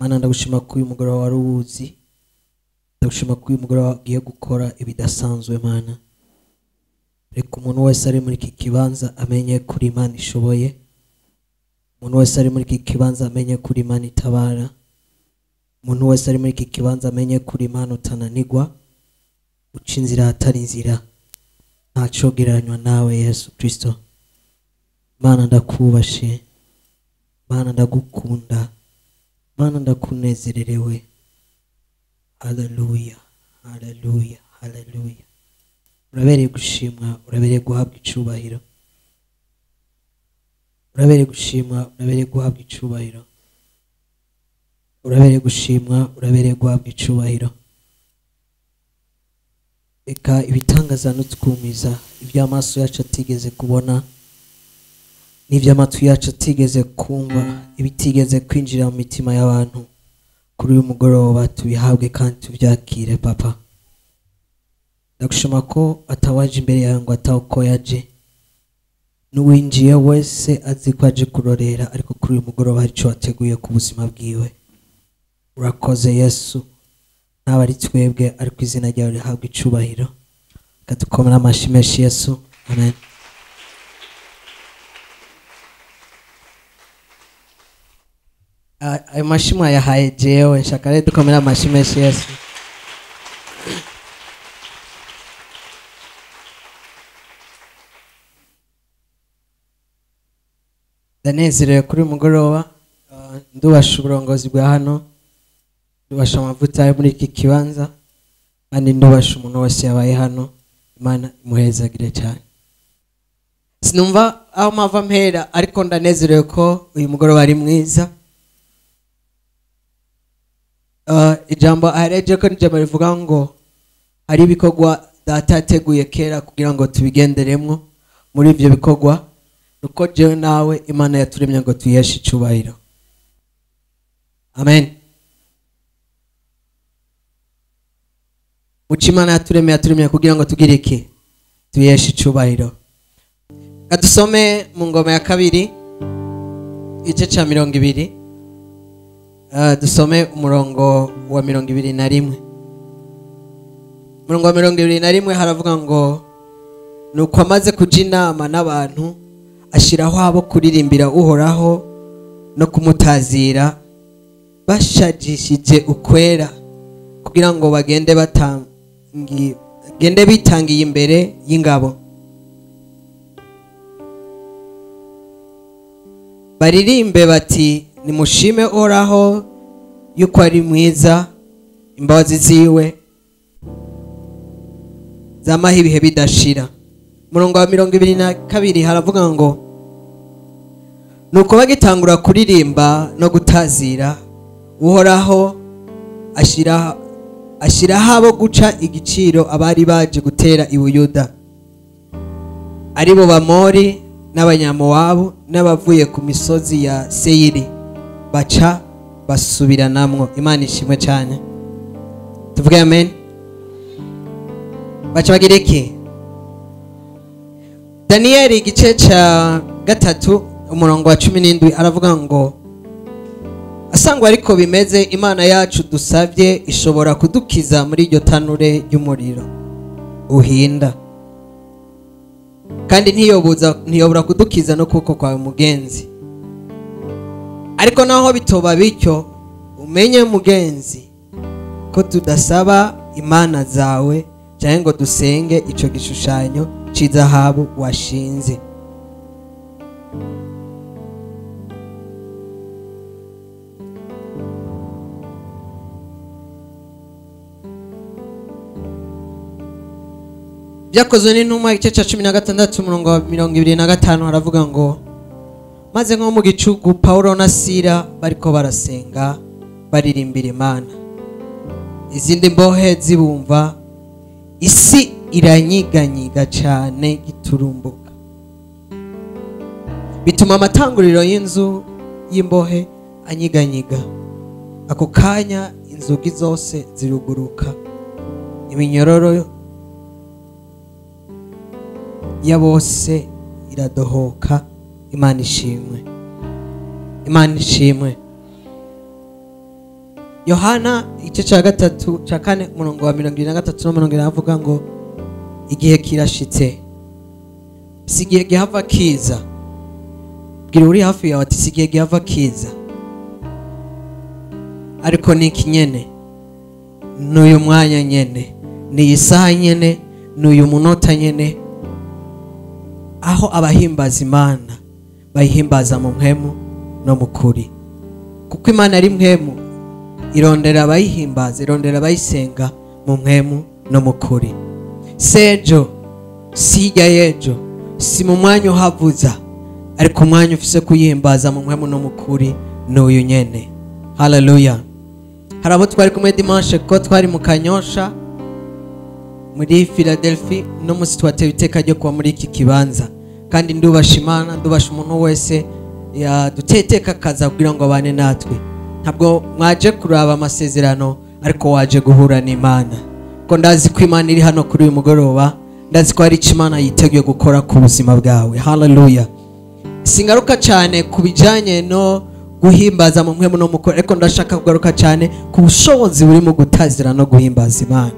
Mana ndagushima ko uyu mugoroba wari uwuzi, ndagushima ko uyu mugoroba wagiye gukora ibidasanzwe Mana. Reka umuntu wese ari muri iki kibanza amenye kuri Imana ishoboye, umuntu wese ari muri iki kibanza amenye kuri Imana itabara, umuntu wese ari muri iki kibanza amenye kuri Imana utananigwa, uca inzira hatari inzira, ntacogereranywa nawe Yesu Kristo. Mana ndakubashe, Mana ndagukunda, Mana ndakunezererewe. Haleluya, haleluya, haleluya. Urabereye gushimwa, urabereye guhabwa icubahiro, urabereye gushimwa, urabereye guhabwa icubahiro, urabereye gushimwa, urabereye guhabwa icubahiro. Eka ibitangaza n'utwumiza iby'amaso yacu atigeze kubona n'iby'amatwi yacu atigeze kumva, ibitigeze kwinjira mu mitima y'abantu, kuri uyu mugoroba tubihabwe kandi tubyakire Papa. Ndagushima ko atawaje imbere yawe ngo atawuko yaje, n'uwinjiye wese azi ko aje kurorera, ariko kuri uyu mugoroba hari icyo wateguye ku buzima bwiwe. Urakoze Yesu, nawe ari twebwe, ariko izina ryawe rihabwa icubahiro. Kadukomera amashyi menshi Yesu, amen. Ayo mashyi mwayahaye jewe, nshaka rero dukomera amashyi menshi Yesu. Ndanezerewe kuri mugoroba, ndubasha uburongozi bwa hano, ndubasha amavuta yo muri iki kibanza, kandi ndubasha umuntu wese yabaye hano. Imana imuhezagire cyane. Sinumva aho mava mpera, ariko ndanezerewe ko uyu mugoroba ari mwiza. Ijambo ahereje ko n'ijambo rivuga ngo hari ibikorwa data yateguye kera kugira ngo tubigenderemo. Muri ibyo bikorwa nuko jewe nawe Imana yaturemye ngo tuyeshe icubahiro. Amen. Muci Imana yaturemye kugira ngo tugire iki? Tuyeshe icubahiro. Kadusome mu ngoma ya kabiri igice ca 20. Dusome umurongo wa 21. Umurongo wa 21 haravuga ngo nuko amaze kuja inama n'abantu, ashiraho abo kuririmbira Uhoraho no kumutazira, bashajishije ukwera, kugira ngo bagende bitangiye imbere y'ingabo. Baririmbe bati, nimushime Uhoraho yuko ari mwiza, imbabazi ziwe zamaho ibihe bidashira. Umurongo wa 22 haravuga ngo nuko bagitangura kuririmba no gutazira, Uhoraho ashiraho abo guca igiciro abari baje gutera i Buyuda, aribo Bamori n'Abanyamowabu n'abavuye ku misozi ya Seyiri, baca basubiranamwo. Imana ishimwe cyane, tuvuge amen. Baca bagira iki? Danieli igice ca 3 umurongo wa 17 aravuga ngo asangwa ariko bimeze, Imana yacu dusabye ishobora kudukiza muri iryo tanure ry'umuriro uhinda, kandi ntiyobora kudukiza no kuko kwawe mugenzi. Ariko naho bitoba bityo, umenye mugenzi ko tudasaba imana zawe cyangwa ngo dusenge ico gishushanyo c'izahabu washinze. Byakozwe n'intumwa igice ca 16 umurongo wa 25 haravuga ngo maze nko mu gicugu Paulo na Sila bariko barasenga baririmbira Imana, izindi mbohe zibumva, isi iranyiganyiga cyane giturumbuka, bituma amatanguriro y'inzu y'imbohe anyiganyiga. Ako kanya inzugi zose ziruguruka, iminyororo ya bose iradohoka. Imana ishimwe, Imana ishimwe. Yohana igice cya gatatu cya kane umurongo wa 23 no 40 avuga ngo igihe kirashitse, si igihe gihava kiza. Bwira uri hafi yawe ati si igihe gihava kiza, ariko ni iki nyene, n'uyu mwanya nyene, ni isaha nyene, n'uyu munota nyene, aho abahimbaza Imana bayihimbaza mu mpemu no mu kuri. Kuko Imana ari mpemu, irondera abayihimbaza, irondera abayisenga mu mpemu no mu kuri. Sejo, sijya yejo, si mu mwanya uhavuza, ariko umwanya ufise kuyihimbaza mu mpemu no mu kuri n'uyu nyene. Haleluya. Hari abo twari kumwe dimanche ko twari mu Kanyosha muri Philadelphia, no musi twatewe iteka ryo kuba muri iki kibanza, kandi ndubasha Imana, ndubasha umuntu wese yaduteteka kaza kugira ngo abane natwe. Ntabwo mwaje kuraba amasezerano, ariko waje guhura n'Imana. Ko ndazi ko Imana iri hano kuri uyu mugoroba, ndazi ko hari icyo Imana yiteguye gukora ku buzima bwawe. Haleluya. Singaruka cyane kubijanye no guhimbaza mu mpemu no mu kuri, ariko ndashaka kugaruka cyane ku bushobozi buri mu gutazira no guhimbaza Imana.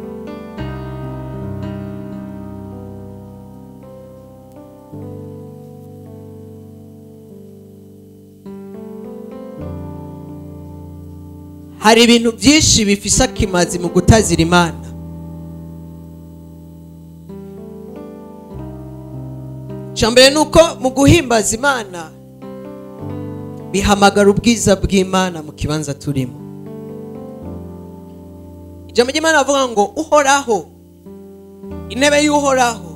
Hari ibintu byinshi bifise akimazi mu gutazira Imana. Cyambere nuko mu guhimbaza Imana bihamagara ubwiza bw'Imana mu kibanza turimo. Ijambo ry'Imana avuga ngo uhoraho, intebe y'uhoraho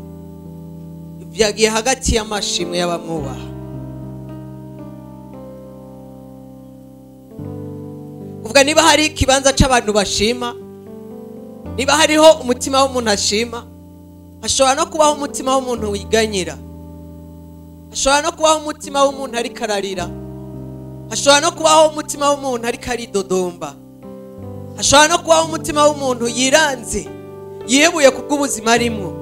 vyagiye hagati y'amashimwe y'abamwubaha. Kuvuga niba hari ikibanza c'abantu bashima, niba hariho umutima w'umuntu ashima, hashobora no kubaho umutima w'umuntu wiganyira, hashobora no kubaho umutima w'umuntu ari kararira, hashobora no kubaho umutima w'umuntu ari karidodomba, hashobora no kubaho umutima w'umuntu yiranze, yihebuye kubw'ubuzima arimwo.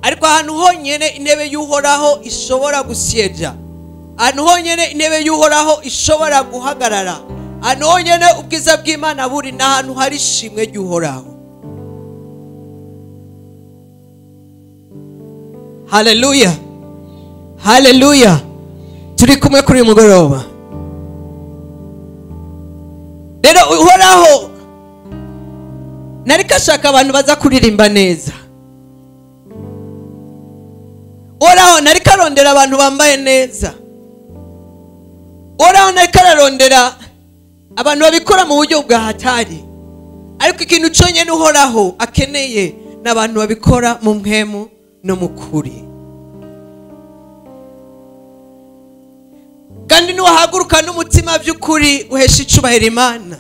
Ariko ahantu honyene intebe y'uhoraho ishobora gusyeja, ahantu honyene intebe y'uhoraho ishobora guhagarara, ahantu honyene ubwiza bw'Imana buri n'ahantu hari ishimwe ry'uhoraho. Haleluya, haleluya. Turi kumwe kuri mugoroba. Rero uhoraho nariko ashaka abantu baza kuririmba neza. Uhoraho nariko arondera abantu bambaye neza. Uhoraho nariko arondera abantu babikora mu buryo bwa hatari, ariko ikintu cyonyine uhoraho akeneye n'abantu babikora mu mpemu no mu kuri. Kandi nuhaguruka n'umutima by'ukuri uhesha icubahiro Imana,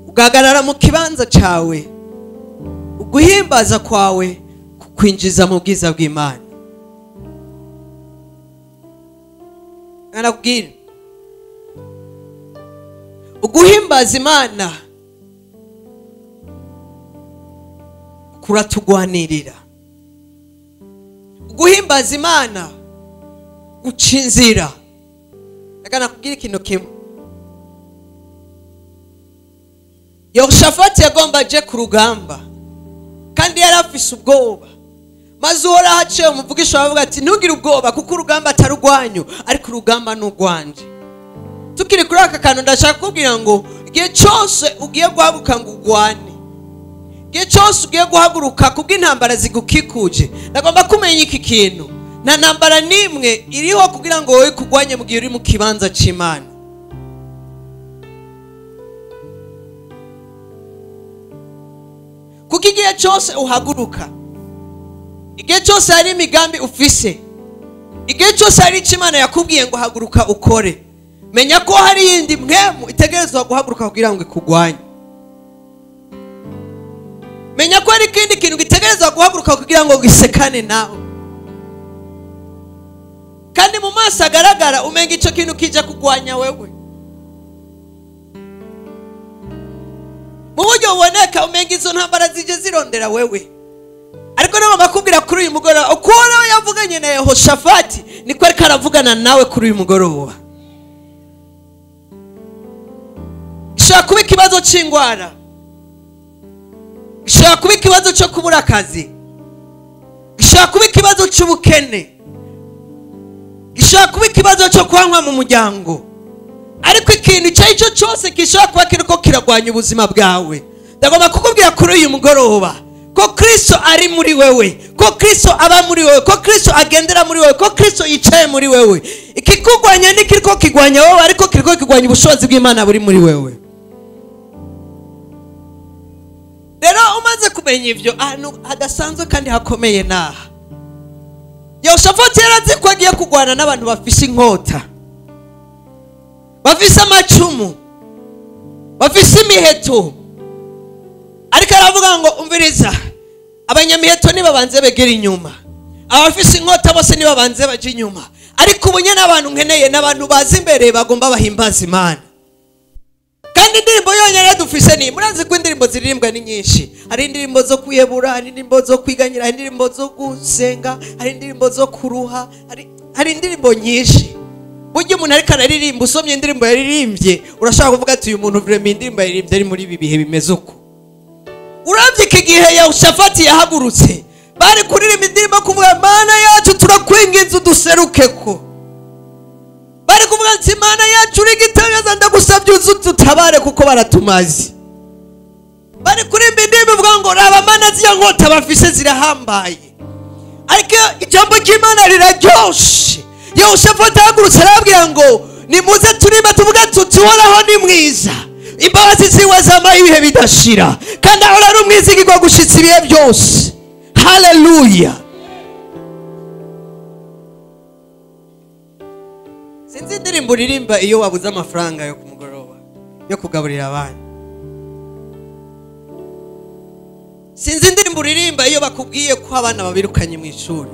ugahagarara mu kibanza cyawe, uguhimbaza kwawe kukwinjiza mu bwiza bw'Imana. Anakubwira uguhimbaza Imana kuratugwanirira. Uguhimbaza Imana gucinzira. Ndakana kubwira ikintu kimwe. Yehoshafati yagomba aje ku rugamba, kandi yari afise ubwoba. Maze uhoraho aciye umuvugisha bavuga ati ntugire ubwoba, kuko urugamba atari urwanyu, ariko urugamba ni urwanje. Tukiri kuri aka kantu ndashaka kubwira ngo igihe cyose ugiye guhaguruka ngo ugwane, igihe cyose ugiye guhaguruka kubw'intambara zigukikuje, ndagomba kumenya iki kintu: nta ntambara n'imwe iriho kugira ngo wowe kugwanye mu gihe uri mu kibanza cy'Imana. Kuko igihe cyose uhaguruka, igihe cyose hari imigambi ufise, igihe cyose hari icyo Imana yakubwiye ngo haguruka ukore, menya ko hari yindi mpemu itegerezwa guhaguruka kugira ngo ikugwanye. Menya ko hari ikindi kintu gitegerezwa guhaguruka kugira ngo gisekane nawe. Kandi mu maso agaragara umenga icyo kintu kija kugwanya wewe, mu buryo buboneka umenga izo ntambara zije zirondera wewe. Ariko nabo bakubwira kuri uyu mugoroba uko Uhoraho yavuganye na Yehoshafati, niko ariko aravugana nawe kuri uyu mugoroba. gishobora kuba ikibazo cy'indwara, gishobora kuba ikibazo cyo kubura akazi, gishobora kuba ikibazo cy'ubukene, gishobora kuba ikibazo cyo kwanywa mu muryango. Ariko ikintu icyo ari cyo cyose gishobora kuba kiriko kiragwanya ubuzima bwawe, ndagomba kukubwira kuri uyu mugoroba ko Kristo ari muri wewe, ko Kristo aba muri wewe, ko Kristo agendera muri wewe, ko Kristo yicaye muri wewe. Ikikugwanya nikiriko kigwanya wowe, ariko kiriko kigwanya ubushobozi bw'Imana buri muri wewe. Rero umaze kumenya ivyo ahantu hadasanzwe kandi hakomeye naha, Yehoshafati yarazi ko agiye kugwana n'abantu bafise inkota, bafise amacumu, bafise imiheto. Ariko aravuga ngo umviriza, abanyamiheto nibabanze begera inyuma, abafise inkota bose nibabanze baje inyuma. Ariko ubunye n'abantu nkeneye n'abantu bazi imbere bagomba bahimbaza Imana. Kandi indirimbo yonyine dufise ni, murazi ko indirimbo ziririmbwa ni nyinshi. Hari indirimbo zo kuyebura, hari indirimbo zo kwiganyira, hari indirimbo zo gusenga, hari indirimbo zo kuruha, hari indirimbo nyinshi. Burya umuntu ariko araririmba, usomye indirimbo yaririmbye urashaka kuvuga ati uyu muntu vraiment indirimbo yaririmbye ari muri ibi bihe bimeze uko. Uravye iki gihe Yehoshafati yahagurutse, bari kuririmba indirimbo kuvuga Mana yacu turakwinginze uduserukeko. Bari kuvuga ati Mana yacu uri gitangaza, ndagusabye uzututabare kuko baratumazi. Bari kuririmba indirimbo ivuga ngo raba Mana ziya nkota bafise zirahambaye. Ariko ijambo ry'Imana riraryoshe. Yehoshafati ahagurutse arababwira ngo nimuze turirimba tuvuga tuti Uhoraho ni mwiza, imbabazi ziwe zamaye ibihe bidashira, kandi ahora ari umwizigirwa gushitsa ibihe byose. Haleluya. Sinzi indirimbo uririmba iyo wabuze amafaranga yo kumugoroba yo kugaburira abana. Sinzi indirimbo uririmba iyo bakubwiye ko abana babirukanye mu ishuri.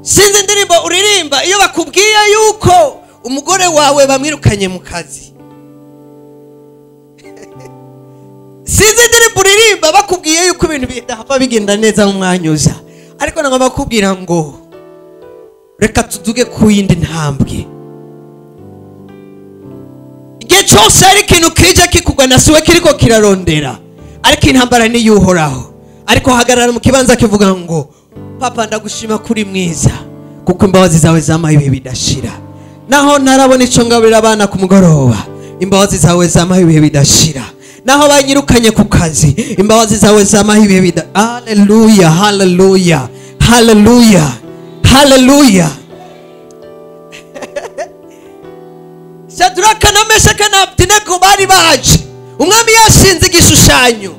Sinzi indirimbo uririmba iyo bakubwiye yuko umugore wawe bamwirukanye mu kazi. Sinzi indirimbo uririmba bakubwiye yuko ibintu bidahava bigenda neza mu mwanyuza. Ariko nagomba kubwira ngo reka tuduge ku yindi ntambwe. Igihe cyose ari ikintu kije kikugana siwe kiriko kirarondera, ariko intambara ni y'Uhoraho. Ariko hagarara mu kibanza kivuga ngo Papa ndagushima kuri mwiza, kuko imbabazi zawe zamaye ibihe bidashira. Naho ntarabona ico ngabirira abana ku mugoroba, imbabazi zawe zamaye ibihe bidashira. Naho banyirukanye ku kazi, imbabazi zawe zamaye ibihe bidashira. Haleluya, haleluya, haleluya, haleluya. Shadraka na Meshaki na Abednego bari baje, umwami yashinze igishushanyo.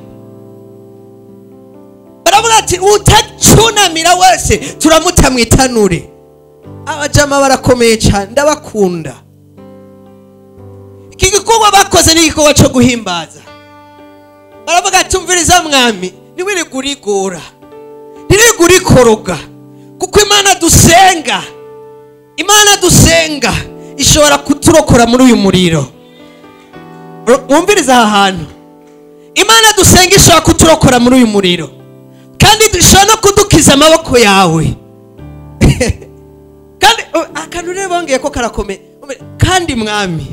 Baravuga ati utacunamira wese turamuta mu itanure. Abajama barakomeye cyane, ndabakunda. Iki gikorwa bakoze ni igikorwa cyo guhimbaza. Baravuga ati umviriza mwami, niwiri gurigura, niwiri gurikoroga, kuko Imana dusenga, Imana dusenga ishobora kuturokora muri uyu muriro. Mwumviriza aha hantu, Imana dusenga ishobora kuturokora muri uyu muriro, kandi dushobora no kudukiza amaboko yawe. Kandi akantu rero bongeye ko karakomeye, kandi mwami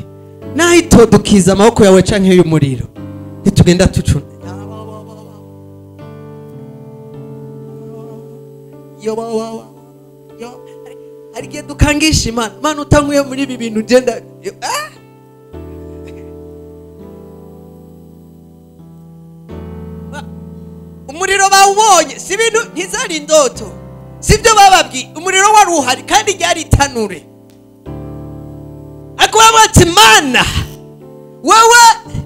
nahito dukiza amaboko yawe canke uyu muriro ntitugenda tucuna. Hari igihe dukangisha Imana, Mana utankuye muri ibi bintu genda. Umuriro bawubonye, si ibintu ntizari indoto, sibyo bababwiye. Umuriro wari uhari kandi ryari itanure. Ariko bati Mana wewe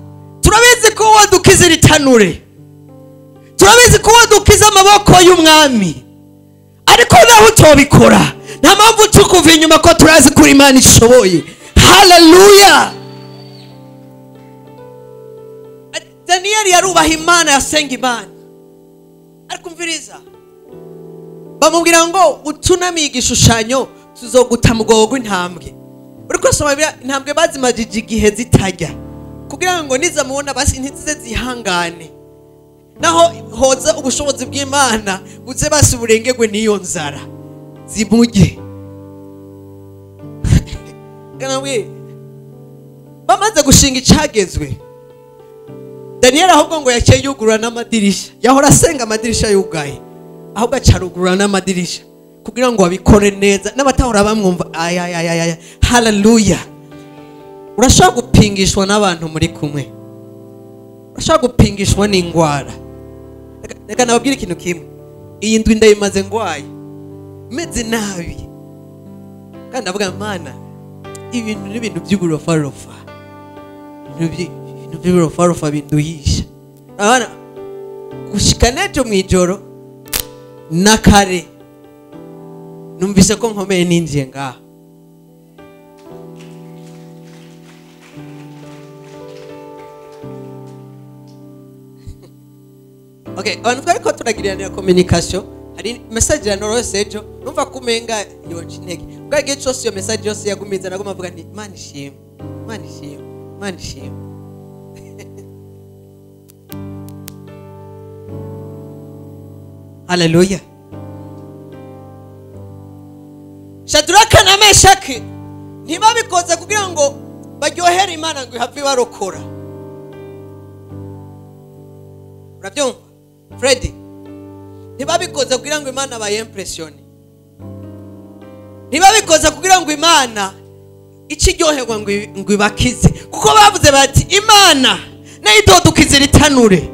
turabizi ko wadukiza itanure, turabizi ko wadukiza amaboko y'umwami, ariko naho utobikora nta mpamvu tukuva inyuma, ko turazi kuri Imana ishoboye. Haleluya. Danieli yarubaha Imana, yasenga Imana. Ariko mviriza, bamubwira ngo utunamiye igishushanyo tuzoguta mu bwogo intambwe. Uriko soma intambwe bazimajije igihe zitajya, kugira ngo nizamubona basi ntizize zihangane, naho hoza ubushobozi bw'Imana buze basi burengegwe n'iyo nzara zimuge. Kanamwe amaze gushinga icagezwe Daniel ahubwo ngo yaciye yugurura n'amadirisha yahora asenga amadirisha yugaye ahubwo acarugurura n'amadirisha kugira ngo abikore neza n'abatahora bamwumva aya haleluya urashaka gupingishwa n'abantu muri kumwe urashaka gupingishwa n'ingwara reka nababwira ikintu kimwe iyi ndwi ndayimaze ngwaye meze nabi kandi avuga mana ibintu n'ibintu by'uburofarofa ibintu by'uburofarofa binduhisha abana gushika nejo mwijoro na kare numvise ko nkomeye ninjiye ngaha okay abantu twari ko turagirana communication hari message ya norosejo numva kumenga yonje intege bwagiye cyose iyo message yose yagumiza nagoma avuga nti Imana ishimwe Imana ishimwe Imana ishimwe haleluya Shadraka na Meshaki ntibabikoze kugira ngo baryohere Imana ngo ihave barokora urabyumva Freddy ntibabikoze kugira ngo Imana bayimpressione ntibabikoze kugira ngo Imana ikiryoherwa ngo ibakize kuko bavuze bati Imana nayidodukize ritanure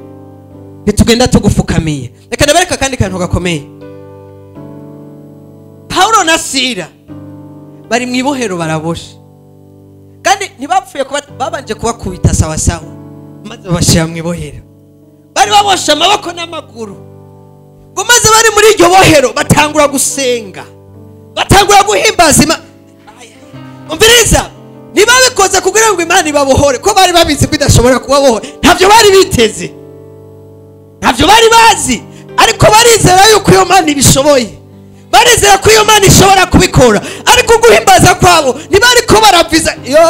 bitugenda tugufukamiye reka ndabereka kandi kantu gakomeye Paulo na Sila bari mwibohero baraboshe kandi ntibapfuye kuba babanje kubakubita sawa sawa maze bashira mwibohero bari babosha amaboko n'amaguru ngo maze bari muri iryo bohero batangura gusenga batangura guhimbaza umviriza ntibabikoze kugira ngo Imana ibabohore ko bari babizi bidashobora kubabohora ntavyo bari biteze ntavyo bari bazi ariko barizera yuko iyo Mana ibishoboye barizera ko iyo Mana ishobora kubikora ariko guhimbaza kwabo ntibari ko baraviza yo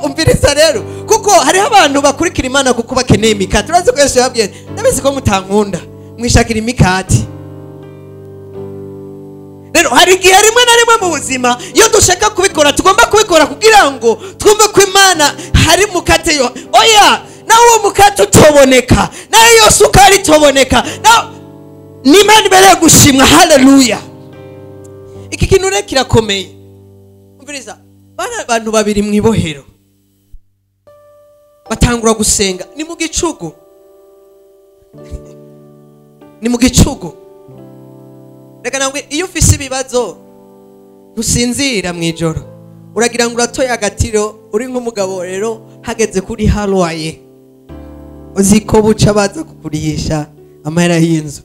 umviriza rero kuko hari abantu bakurikira Imana kuko bakeneye imikati urazi ko Yesu yabwiye ndabizi ko mutankunda mwishakira imikati rero hari igihe rimwe na rimwe mu buzima iyo dushaka kubikora tugomba kubikora kugira ngo twumve ko Imana hari mukate yo oya nawe uwo mukate utoboneka nawe iyo sukari itoboneka ni Imana ibereye gushimwa haleluya iki kintu rero kirakomeye umviriza bana abantu babiri mwibohero batangura gusenga ni mu gicugu reka namwe iyo ufise ibibazo ntusinzira mwijoro uragira ngo uratoye agatiro uri nk'umugabo rero hageze kuri halwaye uziko buca baza kukurisha amahera y'inzu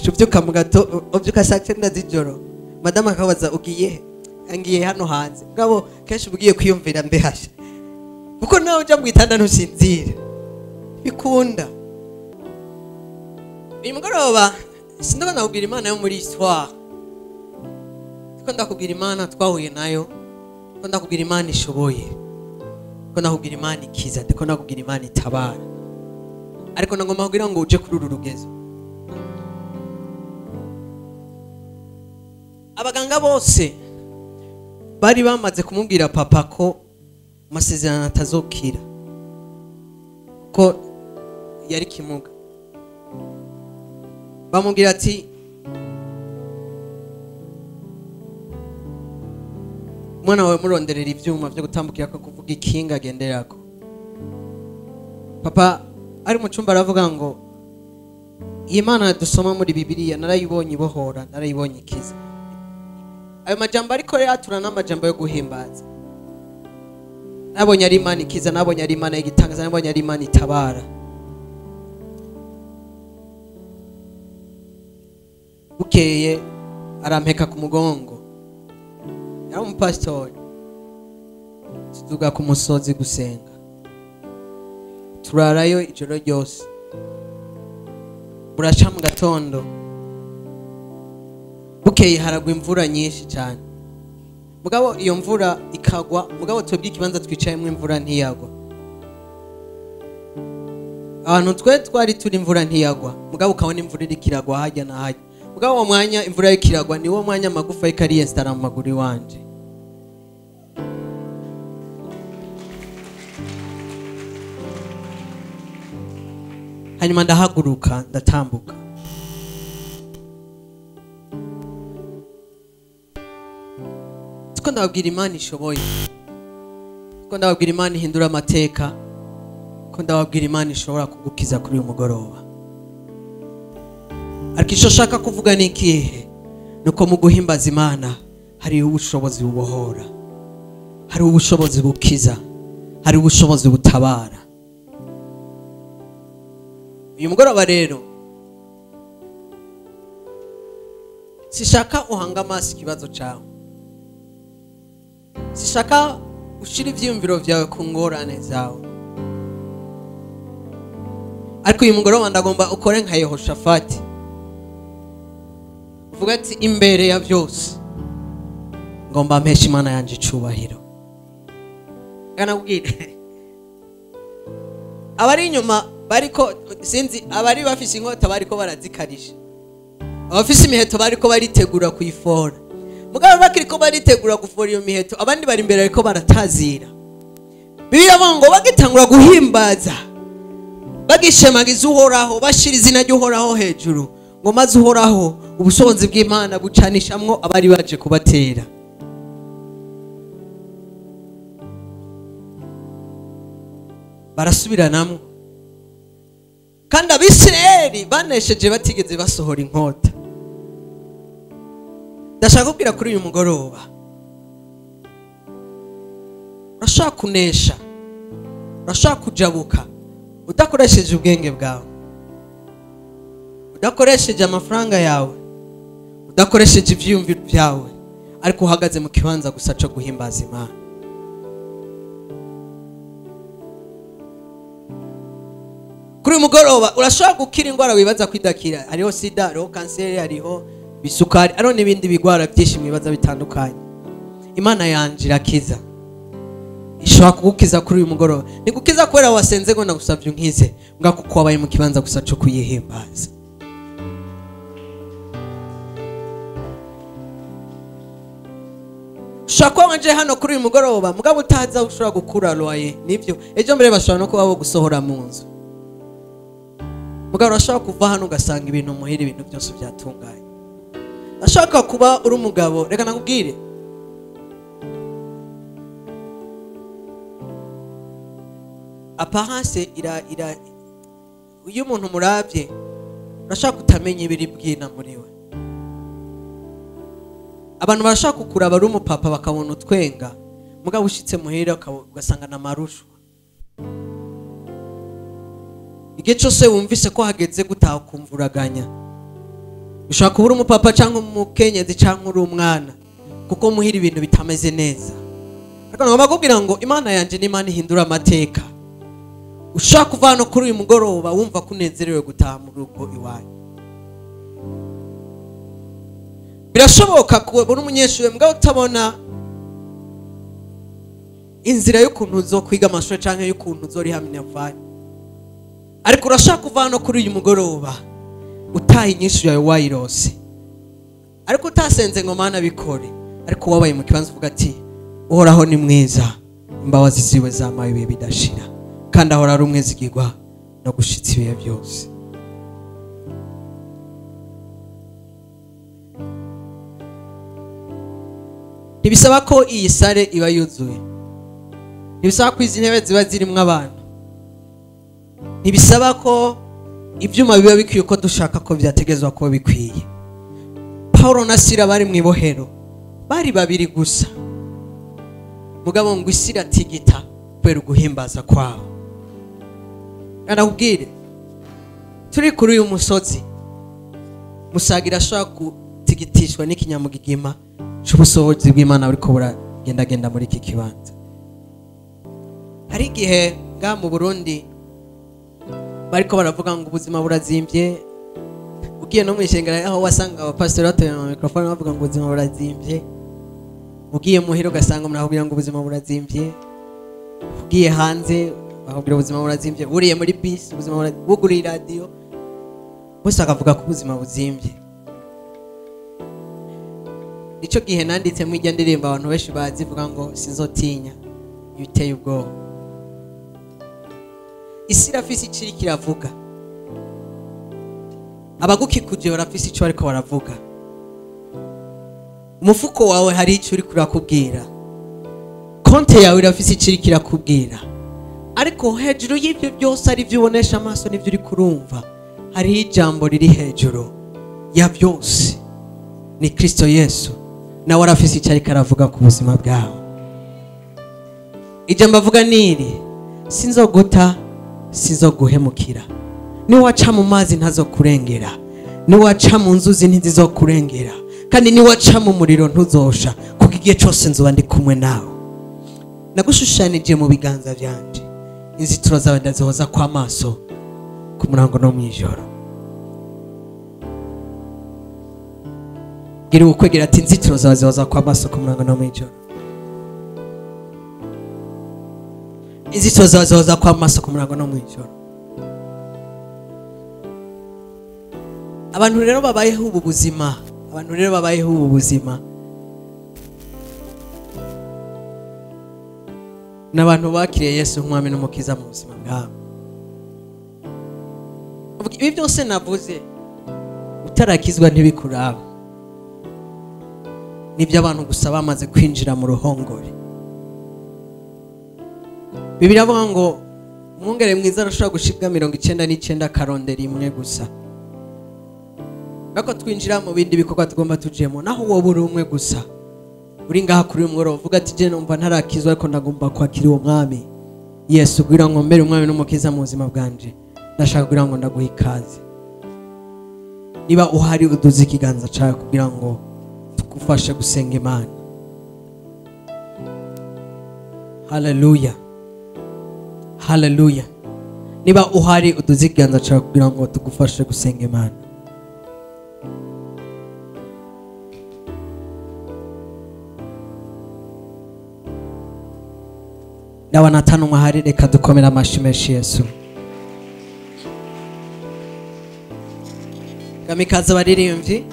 ubyuka mu gato ubyuka saa 9 z'ijoro madama akabaza ugiye ngiye hano hanze ngabo kenshi ugiye kwiyumvira mbehasha kuko nawe ujya mu gitanda ntusinzira bikunda uyu mugoroba sindabona nakubwira Imana yo muri histoire ko ndakubwira Imana twahuye nayo ko ndakubwira Imana ishoboye ko ndakubwira Imana ikiza ko ndakubwira Imana itabara ariko nagomba kugira ngo uje kuri uru rugezo abaganga bose bari bamaze kumubwira papa ko amasezerano atazokira ko yari kimuga bamubwira ati mwana wawe muronderera ivyuma byo gutambukira ko kuvuga ikinga agenderako papa ari mu cyumba aravuga ngo Imana dusoma muri Bibiliya narayibonye ibohora narayibonye ikiza ayo majambo ariko yatura n'amajambo yo guhimbaza nabonye ari Imana ikiza nabonye ari Imana igitangaza nabonye ari Imana itabara bukeye arampeka ku mugongo yari umupasitori tuduga ku musozi gusenga turarayo ijoro ryose buraca mu gatondo bukeye haragwa imvura nyinshi cyane mugabo iyo mvura ikagwa mugabo twebwe ikibanza twicayemo imvura ntiyagwa abantu twari turi imvura ntiyagwa mugabo ukabona imvura iri kiragwa hajya na hajya mugabo uwo mwanya imvura y'ikiragwa niwo mwanya amagufa y'ikariye stara mu maguru wanje hanyuma ndahaguruka ndatambuka. Tuko ndababwira Imana ishoboye, tuko ndababwira Imana ihindura amateka, tuko ndababwira Imana ishobora kugukiza kuri uyu mugoroba. Ariko icyo shaka kuvuga ni ikihe? Nuko mu guhimbaza Imana hari ubushobozi bubohora, hari ubushobozi bukiza, hari ubushobozi butabara. Uyu mugoroba rero sishaka uhanga amaso ikibazo cyawe, sishaka ushira ivyiyumviro vyawe ku ngorane zawe, ariko uyu mugoroba ndagomba ukore nka Yehoshafati, uvuga ati imbere ya byose ngomba mpesha Imana yanje icubahiro. Kanabwire abari inyuma bariko sinzi abari bafise inkota bariko barazikarisha, abafise imiheto bariko baritegura kuyifora, mugabo bakiriko baritegura gufora iyo miheto, abandi bari imbere ariko baratazira. Bibiliya ngo bagitangura guhimbaza bagishemagiza Uhoraho, bashira izina ry'Uhoraho hejuru, ngo maze Uhoraho ubushobozi bw'Imana bucanishamwo abari baje kubatera. Barasubiranamwo, kandi Abisirayeli banesheje batigeze basohora inkota. Ndashaka kubwira kuri uyu mugoroba, urashaka kunesha, urashaka kujabuka udakoresheje ubwenge bwawe, udakoresheje amafaranga yawe, udakoresheje ivyiyumviro byawe, ariko uhagaze mu kibanza gusa cyo guhimbaza Imana. Kuri uyu mugoroba urashaka gukira indwara wibaza kwidakira, hariho sida, hariho kanseri, hariho bisukari, hariho n'ibindi bigwara byinshi mwibaza bitandukanye. Imana yanje irakiza, ishobora kugukiza kuri uyu mugoroba. Ni gukiza kubera wasenze ngo ndagusabye unkize, mbwa kuko wabaye mu kibanza gusa cyo kuyihimbaza. Ushaka wanje hano kuri uyu mugoroba, mugabo utaza ushobora gukura loye, nibyo ejo mbere bashobora no kuba bo gusohora mu nzu, mugabo urashaka kuva hano ugasanga ibintu muhira, ibintu byose byatunganye. Ashaka kuba uri umugabo, reka nakubwire, apparence iyo umuntu muravye urashaka kutamenya ibiri bwina muri we. Abantu barashaka kukuraba ari umupapa bakabona utwenga, mugabo ushitse muhira ugasanga na marushwa. Igihe cyose wumvise ko hageze gutaha kumvuraganya, ushaka kubura umupapa cyangwa umukenyezi cyangwa uri umwana, kuko muhira ibintu bitameze neza. Ariko ngomba kubwira ngo Imana yanje ni Imana ihindura amateka. Ushaka kuva hano kuri uyu mugoroba wumva kunezerewe gutaha mu rugo iwanyu. Birashoboka kubona umunyeshuri mbwa utabona inzira y'ukuntu uzokwiga amashuri cyangwa y'ukuntu uzorihamya avanye, ariko urashaka kuva hano kuri uyu mugoroba utaha inyishu yawe wayirose, ariko utasenze ngo Mana bikore, ariko wabaye mu kibanza uvuga ati Uhoraho ni mwiza, imbabazi ziwe zamaye ibihe bidashira, kandi ahora ari umwizigirwa no gushitsa ibihe byose. Ntibisaba ko iyi sare iba yuzuye, ntibisaba ko izi ntebe ziba zirimo abantu, ntibisaba ko ibyuma biba bikwiye ko dushaka ko byategezwa ko bikwiye. Paulo na Sila bari mu ibohero, bari babiri gusa, mugabo ngo isi iratigita kubera uguhimbaza kwawo. Ndakubwire, turi kuri uyu musozi, musagira ashaka gutigitishwa n'ikinyamugigima cy'ubusohozi bw'Imana buriko buragendagenda muri iki kibanza. Hari igihe nga mu Burundi bariko baravuga ngo ubuzima burazimvye, ugiye no mwishengera aho wasanga abapastori batoye mu microphone bavuga ngo ubuzima burazimvye, ugiye muhiro ugasanga umuntu akubwira ngo ubuzima burazimvye, ugiye hanze bakubwira ubuzima burazimvye, uriye muri bus ubuzima burazimvye, buguriye radio bose akavuga ko ubuzima buzimvye. Ico gihe nanditse mu ijya ndirimba abantu benshi bazivuga ngo sinzotinya ibiteye ubwoba. Isi irafise ikiri kiravuga, abagukikuje barafise icyo bariko baravuga, umufuko wawe hari icyo uri kurakubwira, konte yawe irafise icyo iri kirakubwira, ariko hejuru y'ibyo byose ari byo ubonesha amaso n'ibyo uri kurumva hariho ijambo riri hejuru ya byose, ni Kristo Yesu. nawe arafise icyo ariko aravuga ku buzima bwawe. Ijambo avuga niri: sinzoguta, sinzoguhemukira. Niwaca mu mazi ntazokurengera, niwaca mu nzuzi ntizizokurengera, kandi niwaca mu muriro ntuzosha, kuko igihe cyose nzoba ndi kumwe nawe. Nagushushanije mu biganza byanje, inzitiro zawe ndazihoza kwa maso ku murango no mwijoro. Gira ukwegera ati: inzitiro zawe zihoza kwa maso ku murango no mwijoro. Inzitiro zawe zihoza kwa maso ku murango no mwijoro. Abantu rero babayeho ubu buzima, abantu rero babayeho ubu buzima n'abantu bakiriye Yesu nk'umwami n'umukiza mu buzima bwabo. Ibi byose navuze utarakizwa ntibikuraba, nibyo abantu gusa bamaze kwinjira mu ruhongore. Bibiliya avuga ngo umwungere mwiza arashobora gushibwa 99 akarondera imwe gusa. Bako twinjira mu bindi bikorwa tugomba tujemo, naho wowe uri umwe gusa uri ngaha kuri umworo uvuga ati: je numva ntarakizwa ariko ndagomba kwakira uwo mwami Yesu kugira ngo mbere umwami n'umukiza mu buzima bwanje. Ndashaka kugira ngo ndaguha ikaze. Niba uhari uduze ikiganza cyawe kugira ngo tugufashe gusenga Imana. Haleluya, haleluya. Niba uhari uduze ikiganza cyawe kugira ngo tugufashe gusenga Imana. N'abana tanu mwahari, reka dukomera amashyi menshi Yesu. Kamikaze baririmbyi.